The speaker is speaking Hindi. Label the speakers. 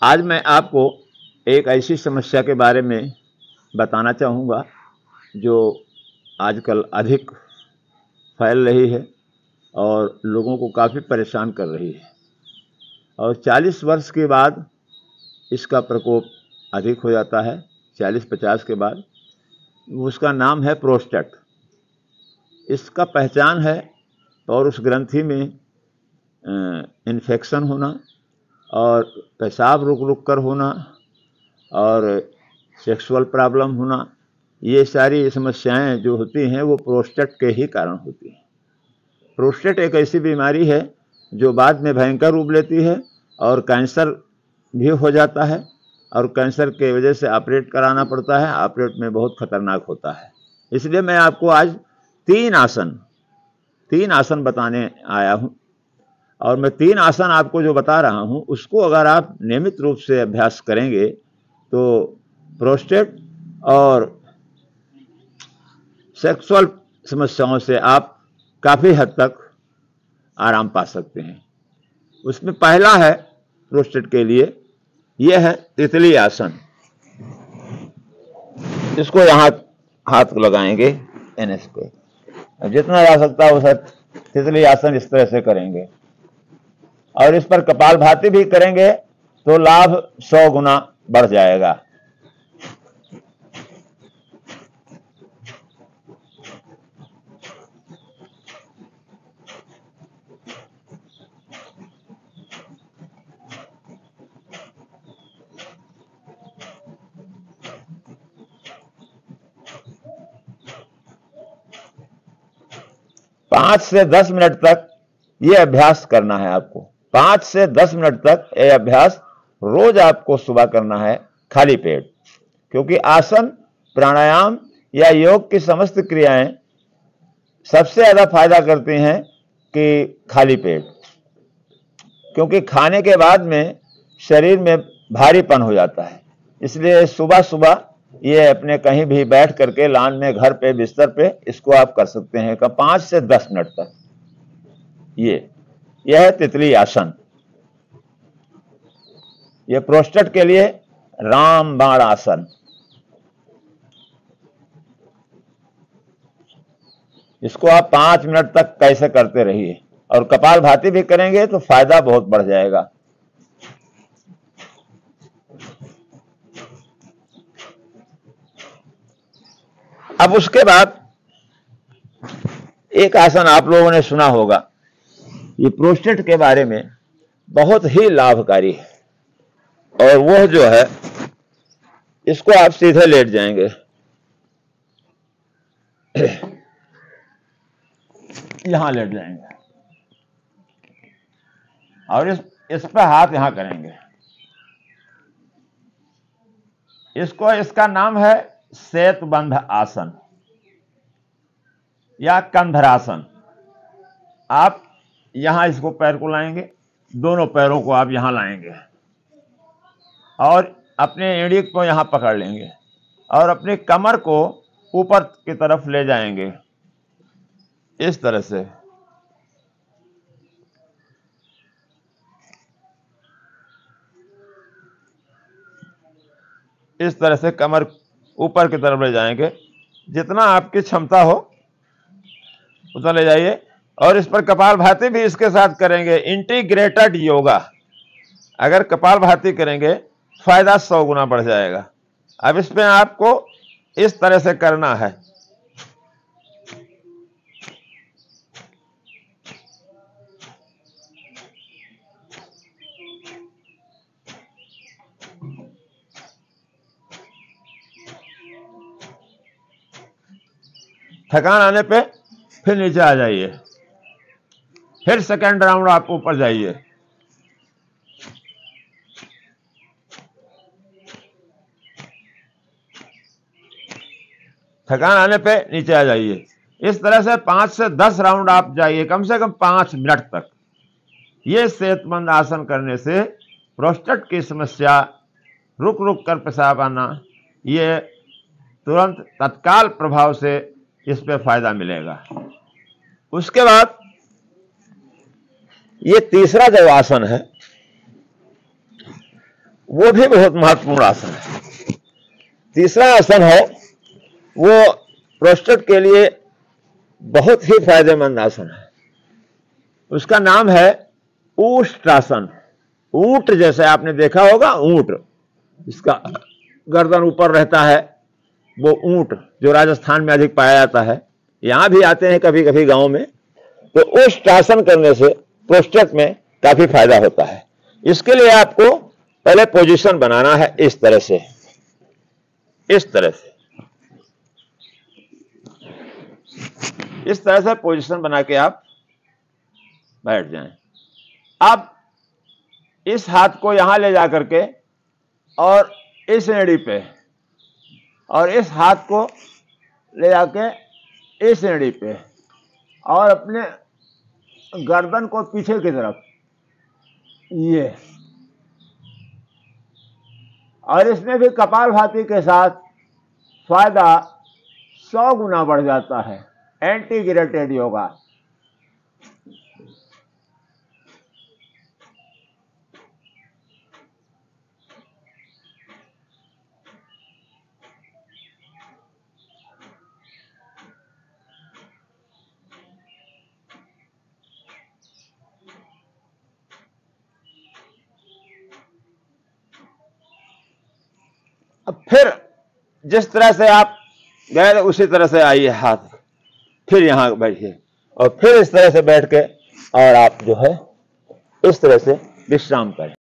Speaker 1: आज मैं आपको एक ऐसी समस्या के बारे में बताना चाहूँगा जो आजकल अधिक फैल रही है और लोगों को काफ़ी परेशान कर रही है और 40 वर्ष के बाद इसका प्रकोप अधिक हो जाता है। 40-50 के बाद उसका नाम है प्रोस्टेट। इसका पहचान है और उस ग्रंथि में इन्फेक्शन होना और पेशाब रुक रुक कर होना और सेक्सुअल प्रॉब्लम होना, ये सारी समस्याएं जो होती हैं वो प्रोस्टेट के ही कारण होती हैं। प्रोस्टेट एक ऐसी बीमारी है जो बाद में भयंकर रूप लेती है और कैंसर भी हो जाता है और कैंसर के वजह से ऑपरेट कराना पड़ता है। ऑपरेट में बहुत खतरनाक होता है। इसलिए मैं आपको आज तीन आसन बताने आया हूँ और मैं 3 आसन आपको जो बता रहा हूँ उसको अगर आप नियमित रूप से अभ्यास करेंगे तो प्रोस्टेट और सेक्सुअल समस्याओं से आप काफ़ी हद तक आराम पा सकते हैं। उसमें पहला है प्रोस्टेट के लिए, यह है तितली आसन। इसको यहाँ हाथ लगाएंगे एनएस पे, जितना जा सकता है उसे तितली आसन इस तरह से करेंगे और इस पर कपालभाति भी करेंगे तो लाभ 100 गुना बढ़ जाएगा। पाँच से 10 मिनट तक ये अभ्यास करना है आपको। 5 से 10 मिनट तक ये अभ्यास रोज आपको सुबह करना है खाली पेट, क्योंकि आसन, प्राणायाम या योग की समस्त क्रियाएं सबसे ज्यादा फायदा करती हैं कि खाली पेट, क्योंकि खाने के बाद में शरीर में भारीपन हो जाता है। इसलिए सुबह सुबह ये अपने कहीं भी बैठ करके लान में, घर पे, बिस्तर पे इसको आप कर सकते हैं 5 से 10 मिनट तक। यह है तितली आसन। यह प्रोस्टेट के लिए रामबाण आसन। इसको आप 5 मिनट तक कैसे करते रहिए और कपालभाति भी करेंगे तो फायदा बहुत बढ़ जाएगा। अब उसके बाद एक आसन आप लोगों ने सुना होगा, ये प्रोस्टेट के बारे में बहुत ही लाभकारी है और वह जो है, इसको आप सीधे लेट जाएंगे, यहां लेट जाएंगे और इस पर हाथ यहां करेंगे। इसका नाम है सेतुबंध आसन या कंधरासन। आप यहां इसको पैर को लाएंगे, दोनों पैरों को आप यहां लाएंगे और अपने एड़ी को यहां पकड़ लेंगे और अपनी कमर को ऊपर की तरफ ले जाएंगे इस तरह से। इस तरह से कमर ऊपर की तरफ ले जाएंगे, जितना आपकी क्षमता हो उतना ले जाइए और इस पर कपालभाति भी इसके साथ करेंगे। इंटीग्रेटेड योगा, अगर कपालभाति करेंगे फायदा 100 गुना बढ़ जाएगा। अब इसमें आपको इस तरह से करना है। थकान आने पे फिर नीचे आ जाइए, फिर सेकंड राउंड आप ऊपर जाइए। थकान आने पे नीचे आ जाइए। इस तरह से 5 से 10 राउंड आप जाइए, कम से कम 5 मिनट तक। ये सेहतमंद आसन करने से प्रोस्टेट की समस्या, रुक रुक कर पेशाब आना, ये तुरंत तत्काल प्रभाव से इस पे फायदा मिलेगा। उसके बाद ये तीसरा जो आसन है वो भी बहुत महत्वपूर्ण आसन है। तीसरा आसन है वो प्रोस्टेट के लिए बहुत ही फायदेमंद आसन है। उसका नाम है ऊष्ट्रासन। ऊंट जैसे आपने देखा होगा, ऊंट इसका गर्दन ऊपर रहता है, वो ऊंट जो राजस्थान में अधिक पाया जाता है, यहां भी आते हैं कभी कभी गांव में। तो ऊष्ट्रासन करने से प्रोस्टेट में काफी फायदा होता है। इसके लिए आपको पहले पोजीशन बनाना है, इस तरह से, इस तरह से, इस तरह से पोजीशन बना के आप बैठ जाएं। अब इस हाथ को यहां ले जाकर के और इस एड़ी पे, और इस हाथ को ले जाके इस एड़ी पे, और अपने गर्दन को पीछे की तरफ, ये, और इसमें भी कपालभाति के साथ फायदा 100 गुना बढ़ जाता है। एंटी गिरेटेड योगा। अब फिर जिस तरह से आप गए उसी तरह से आइए, हाथ फिर यहां बैठिए, और फिर इस तरह से बैठ के और आप जो है इस तरह से विश्राम करें।